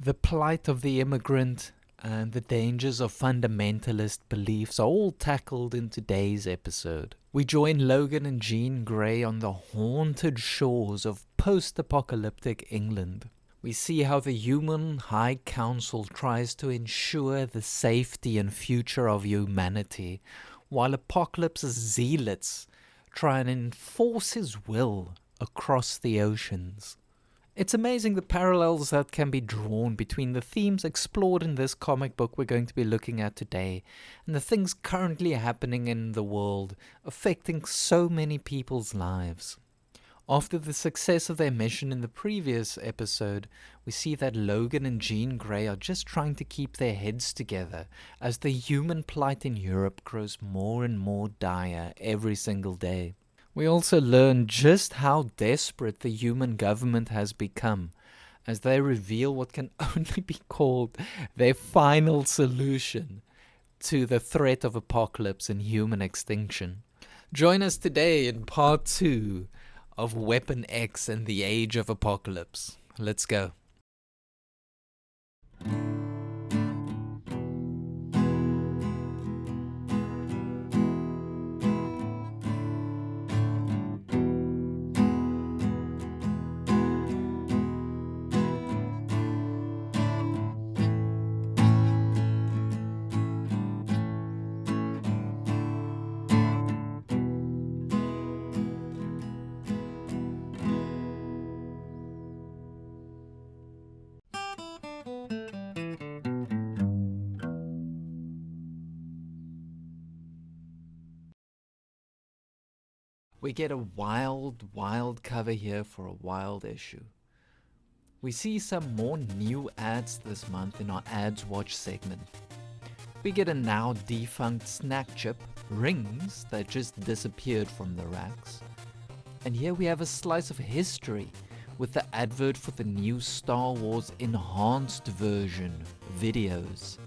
The plight of the immigrant and the dangers of fundamentalist beliefs are all tackled in today's episode. We join Logan and Jean Grey on the haunted shores of post-apocalyptic England. We see how the Human High Council tries to ensure the safety and future of humanity, while Apocalypse's zealots try and enforce his will across the oceans. It's amazing the parallels that can be drawn between the themes explored in this comic book we're going to be looking at today and the things currently happening in the world affecting so many people's lives. After the success of their mission in the previous episode, we see that Logan and Jean Grey are just trying to keep their heads together as the human plight in Europe grows more and more dire every single day. We also learn just how desperate the human government has become as they reveal what can only be called their final solution to the threat of apocalypse and human extinction. Join us today in part 2 of Weapon X and the Age of Apocalypse. Let's go. We get a wild cover here for a wild issue. We see some more new ads this month in our Ads Watch segment. We get a now defunct snack chip, Rings, that just disappeared from the racks. And here we have a slice of history with the advert for the new Star Wars enhanced version, Videos.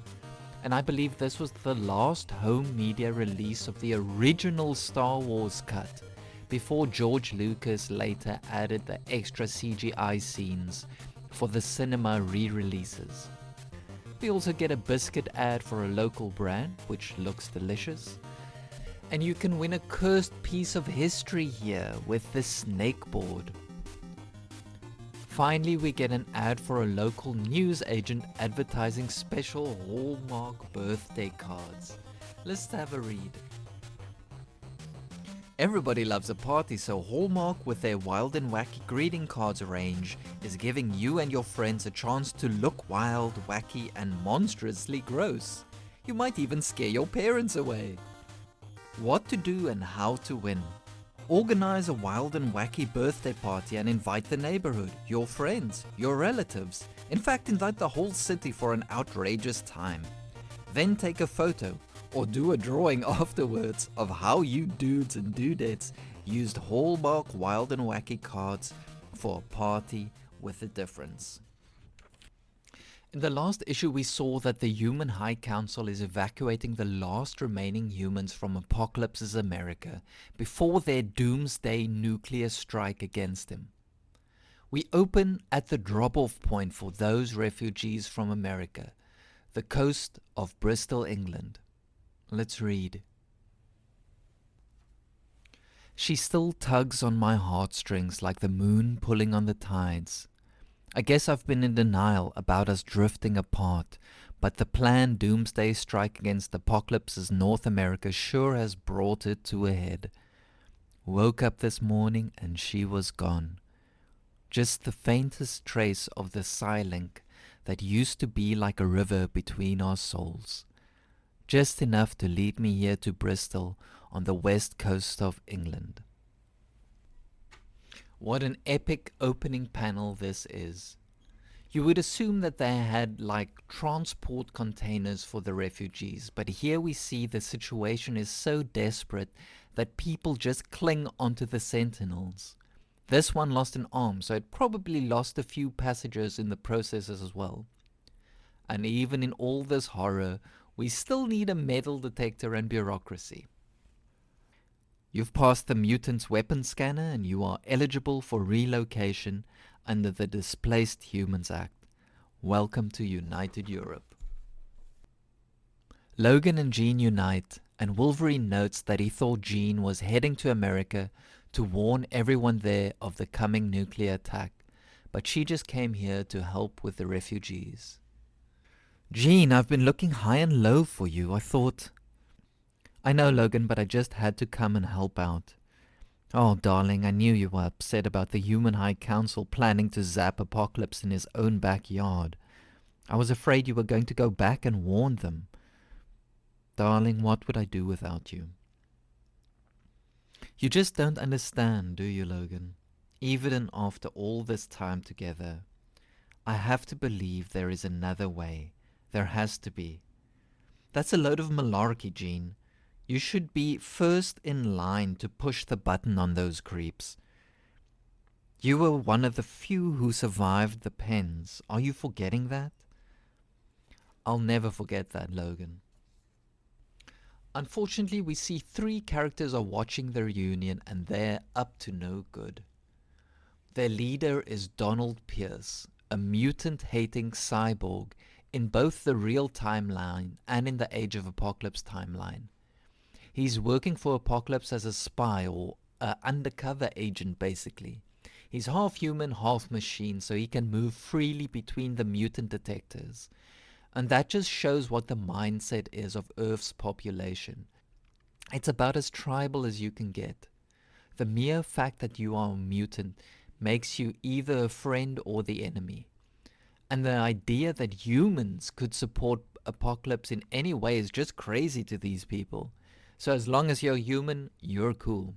And I believe this was the last home media release of the original Star Wars cut, before George Lucas later added the extra CGI scenes for the cinema re-releases. We also get a biscuit ad for a local brand, which looks delicious. And you can win a cursed piece of history here with the snake board. Finally, we get an ad for a local news agent advertising special Hallmark birthday cards. Let's have a read. Everybody loves a party, so Hallmark with their wild and wacky greeting cards range is giving you and your friends a chance to look wild, wacky, and monstrously gross. You might even scare your parents away. What to do and how to win. Organize a wild and wacky birthday party and invite the neighborhood, your friends, your relatives. In fact, invite the whole city for an outrageous time. Then take a photo or do a drawing afterwards of how you dudes and dudettes used Hallmark wild and wacky cards for a party with a difference. In the last issue, we saw that the Human High Council is evacuating the last remaining humans from Apocalypse's America before their doomsday nuclear strike against him. We open at the drop-off point for those refugees from America, the coast of Bristol, England. Let's read. She still tugs on my heartstrings like the moon pulling on the tides. I guess I've been in denial about us drifting apart, but the planned doomsday strike against Apocalypse's North America sure has brought it to a head. Woke up this morning and she was gone. Just the faintest trace of the link that used to be like a river between our souls. Just enough to lead me here to Bristol on the west coast of England. What an epic opening panel this is. You would assume that they had like transport containers for the refugees, but here we see the situation is so desperate that people just cling onto the sentinels. This one lost an arm, so it probably lost a few passengers in the process as well. And even in all this horror, we still need a metal detector and bureaucracy. You've passed the mutant's weapon scanner and you are eligible for relocation under the Displaced Humans Act. Welcome to United Europe. Logan and Jean unite, and Wolverine notes that he thought Jean was heading to America to warn everyone there of the coming nuclear attack, but she just came here to help with the refugees. Jean, I've been looking high and low for you. I know, Logan, but I just had to come and help out. Oh, darling, I knew you were upset about the Human High Council planning to zap Apocalypse in his own backyard. I was afraid you were going to go back and warn them. Darling, what would I do without you? You just don't understand, do you, Logan? Even after all this time together, I have to believe there is another way. There has to be. That's a load of malarkey, Jean. You should be first in line to push the button on those creeps. You were one of the few who survived the pens. Are you forgetting that? I'll never forget that, Logan. Unfortunately, we see 3 characters are watching the reunion and they're up to no good. Their leader is Donald Pierce, a mutant-hating cyborg in both the real timeline and in the Age of Apocalypse timeline. He's working for Apocalypse as a spy or an undercover agent, basically. He's half human, half machine, so he can move freely between the mutant detectors. And that just shows what the mindset is of Earth's population. It's about as tribal as you can get. The mere fact that you are a mutant makes you either a friend or the enemy. And the idea that humans could support Apocalypse in any way is just crazy to these people. So as long as you're human, you're cool.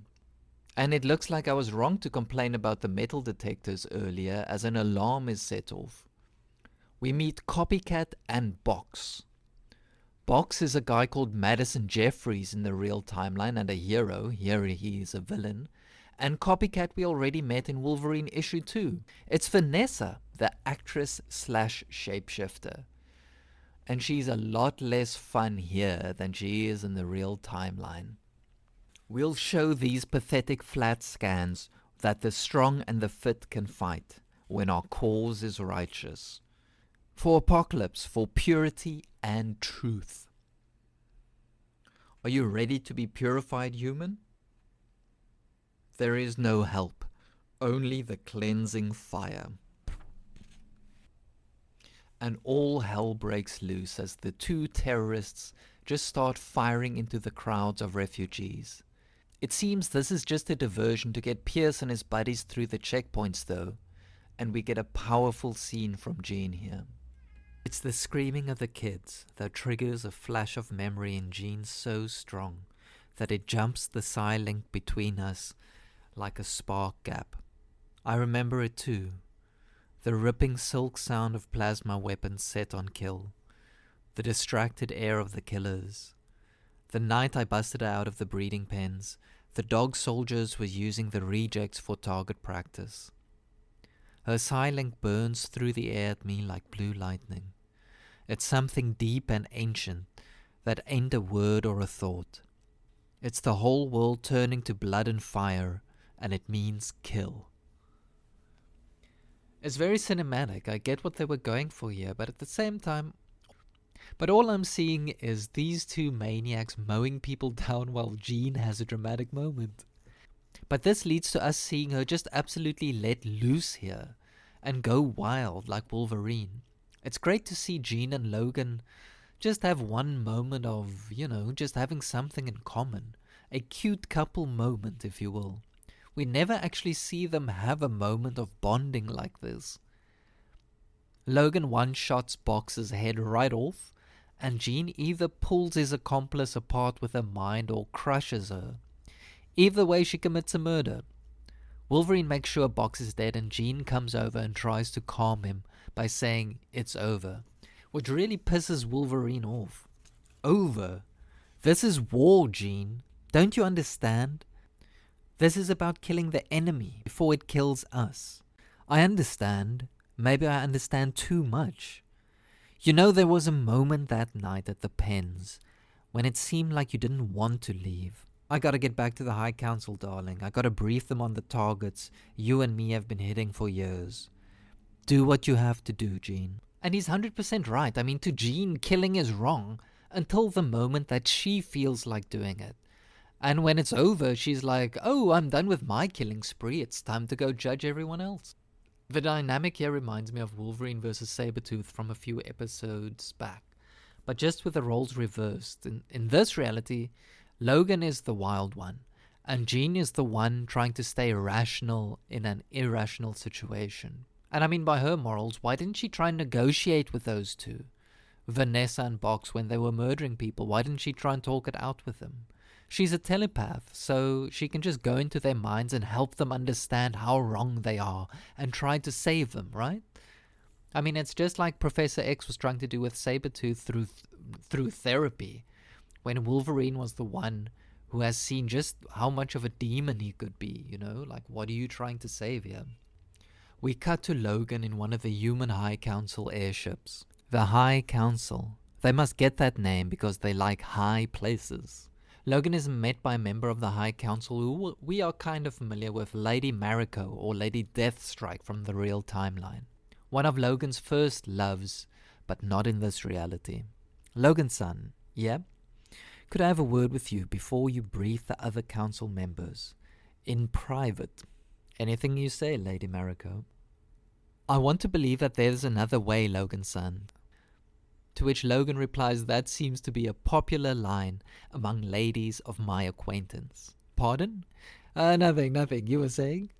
And it looks like I was wrong to complain about the metal detectors earlier, as an alarm is set off. We meet Copycat and Box. Box is a guy called Madison Jeffries in the real timeline and a hero. Here he is a villain. And Copycat we already met in Wolverine issue 2. It's Vanessa, the actress / shapeshifter. And she's a lot less fun here than she is in the real timeline. We'll show these pathetic flat scans that the strong and the fit can fight when our cause is righteous. For Apocalypse, for purity and truth. Are you ready to be purified, human? There is no help, only the cleansing fire. And all hell breaks loose as the 2 terrorists just start firing into the crowds of refugees. It seems this is just a diversion to get Pierce and his buddies through the checkpoints though, and we get a powerful scene from Jean here. It's the screaming of the kids that triggers a flash of memory in Jean so strong that it jumps the psi link between us like a spark gap. I remember it too. The ripping silk sound of plasma weapons set on kill. The distracted air of the killers. The night I busted her out of the breeding pens, the dog soldiers were using the rejects for target practice. Her psi link burns through the air at me like blue lightning. It's something deep and ancient that ain't a word or a thought. It's the whole world turning to blood and fire, and it means kill. It's very cinematic. I get what they were going for here, but at the same time, all I'm seeing is these 2 maniacs mowing people down while Jean has a dramatic moment. But this leads to us seeing her just absolutely let loose here and go wild like Wolverine. It's great to see Jean and Logan just have one moment of, just having something in common. A cute couple moment, if you will. We never actually see them have a moment of bonding like this. Logan one-shots Box's head right off, and Jean either pulls his accomplice apart with her mind or crushes her. Either way, she commits a murder. Wolverine makes sure Box is dead, and Jean comes over and tries to calm him by saying it's over, which really pisses Wolverine off. Over? This is war, Jean. Don't you understand? This is about killing the enemy before it kills us. I understand. Maybe I understand too much. There was a moment that night at the pens when it seemed like you didn't want to leave. I gotta get back to the High Council, darling. I gotta brief them on the targets you and me have been hitting for years. Do what you have to do, Jean. And he's 100% right. I mean, to Jean, killing is wrong until the moment that she feels like doing it. And when it's over, she's like, oh, I'm done with my killing spree. It's time to go judge everyone else. The dynamic here reminds me of Wolverine versus Sabretooth from a few episodes back, but just with the roles reversed. In this reality, Logan is the wild one, and Jean is the one trying to stay rational in an irrational situation. And I mean, by her morals, why didn't she try and negotiate with those two? Vanessa and Box, when they were murdering people, why didn't she try and talk it out with them? She's a telepath, so she can just go into their minds and help them understand how wrong they are and try to save them, right? I mean, it's just like Professor X was trying to do with Sabretooth through therapy, when Wolverine was the one who has seen just how much of a demon he could be, like, what are you trying to save here? We cut to Logan in one of the human High Council airships. The High Council. They must get that name because they like high places. Logan is met by a member of the High Council who we are kind of familiar with, Lady Mariko or Lady Deathstrike from the real timeline. One of Logan's first loves, but not in this reality. Logan-san, yeah? Could I have a word with you before you brief the other council members? In private. Anything you say, Lady Mariko. I want to believe that there's another way, Logan-san. To which Logan replies, that seems to be a popular line among ladies of my acquaintance. Pardon? Nothing. You were saying?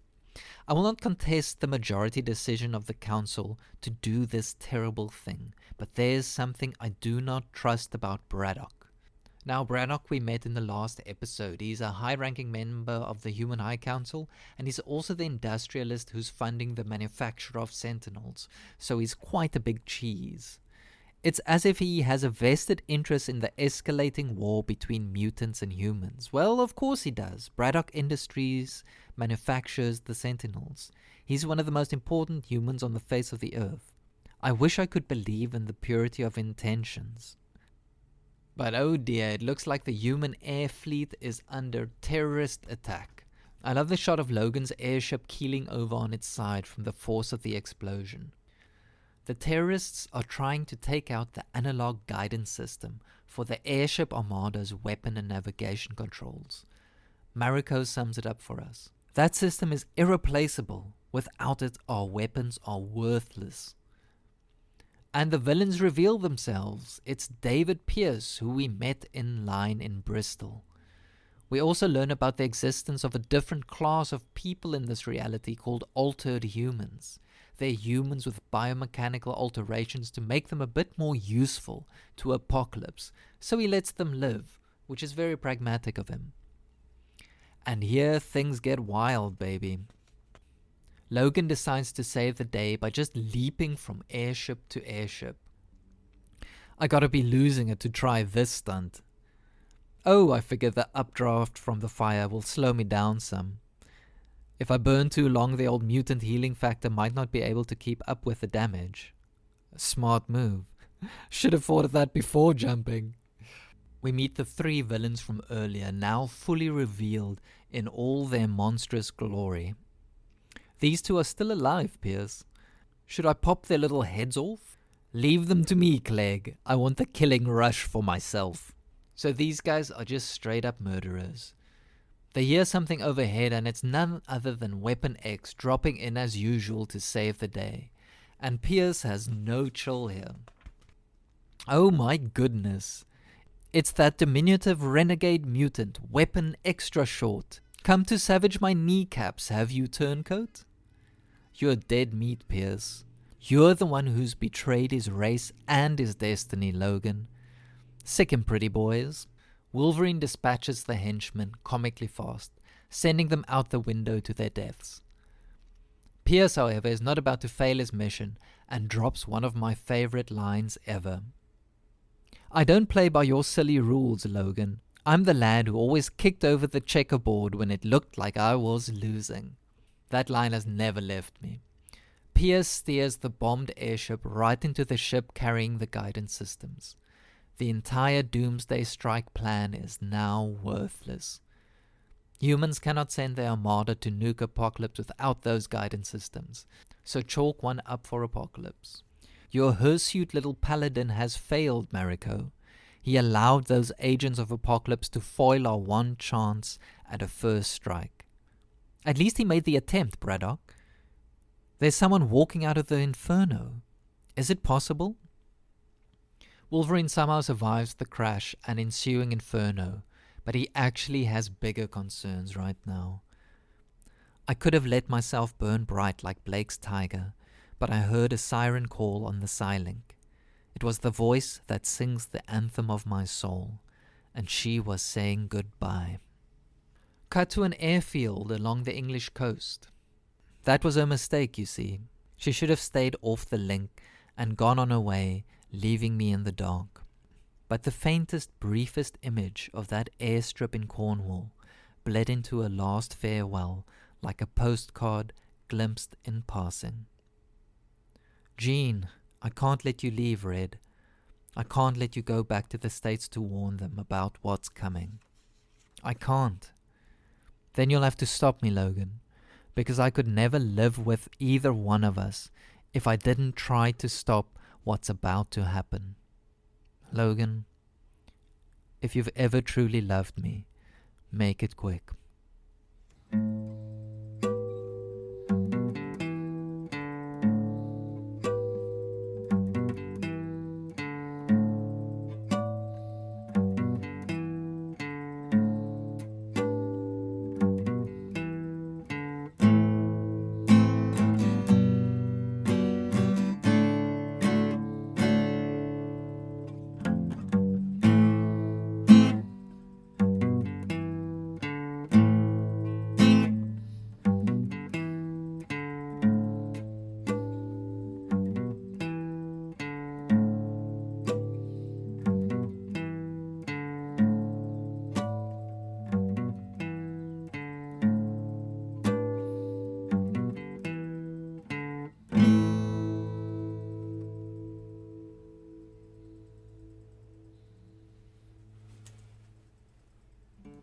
I will not contest the majority decision of the council to do this terrible thing, but there's something I do not trust about Braddock. Now, Braddock we met in the last episode. He's a high-ranking member of the Human High Council, and he's also the industrialist who's funding the manufacture of Sentinels, so he's quite a big cheese. It's as if he has a vested interest in the escalating war between mutants and humans. Well, of course he does. Braddock Industries manufactures the Sentinels. He's one of the most important humans on the face of the earth. I wish I could believe in the purity of intentions. But oh dear, it looks like the human air fleet is under terrorist attack. I love the shot of Logan's airship keeling over on its side from the force of the explosion. The terrorists are trying to take out the analog guidance system for the airship armada's weapon and navigation controls. Mariko sums it up for us. That system is irreplaceable. Without it, our weapons are worthless. And the villains reveal themselves. It's David Pierce, who we met in line in Bristol. We also learn about the existence of a different class of people in this reality called altered humans. They're humans with biomechanical alterations to make them a bit more useful to Apocalypse, so he lets them live, which is very pragmatic of him. And here things get wild, baby. Logan decides to save the day by just leaping from airship to airship. I gotta be losing it to try this stunt. Oh, I figure the updraft from the fire will slow me down some. If I burn too long, the old mutant healing factor might not be able to keep up with the damage. A smart move. Should have thought of that before jumping. We meet the three villains from earlier, now fully revealed in all their monstrous glory. These two are still alive, Pierce. Should I pop their little heads off? Leave them to me, Clegg. I want the killing rush for myself. So these guys are just straight up murderers. They hear something overhead, and it's none other than Weapon X dropping in as usual to save the day. And Pierce has no chill here. Oh my goodness. It's that diminutive renegade mutant, Weapon Extra Short. Come to savage my kneecaps, have you, turncoat? You're dead meat, Pierce. You're the one who's betrayed his race and his destiny, Logan. Sick and pretty boys. Wolverine dispatches the henchmen comically fast, sending them out the window to their deaths. Pierce, however, is not about to fail his mission and drops one of my favorite lines ever. I don't play by your silly rules, Logan. I'm the lad who always kicked over the checkerboard when it looked like I was losing. That line has never left me. Pierce steers the bombed airship right into the ship carrying the guidance systems. The entire Doomsday Strike plan is now worthless. Humans cannot send their armada to nuke Apocalypse without those guidance systems, so chalk one up for Apocalypse. Your hirsute little paladin has failed, Mariko. He allowed those agents of Apocalypse to foil our one chance at a first strike. At least he made the attempt, Braddock. There's someone walking out of the inferno. Is it possible? Wolverine somehow survives the crash and ensuing inferno, but he actually has bigger concerns right now. I could have let myself burn bright like Blake's tiger, but I heard a siren call on the Psylink. It was the voice that sings the anthem of my soul, and she was saying goodbye. Cut to an airfield along the English coast. That was her mistake, you see. She should have stayed off the link and gone on her way, leaving me in the dark. But the faintest, briefest image of that airstrip in Cornwall bled into a last farewell like a postcard glimpsed in passing. Jean, I can't let you leave, Red. I can't let you go back to the States to warn them about what's coming. I can't. Then you'll have to stop me, Logan, because I could never live with either one of us if I didn't try to stop what's about to happen. Logan, if you've ever truly loved me, make it quick.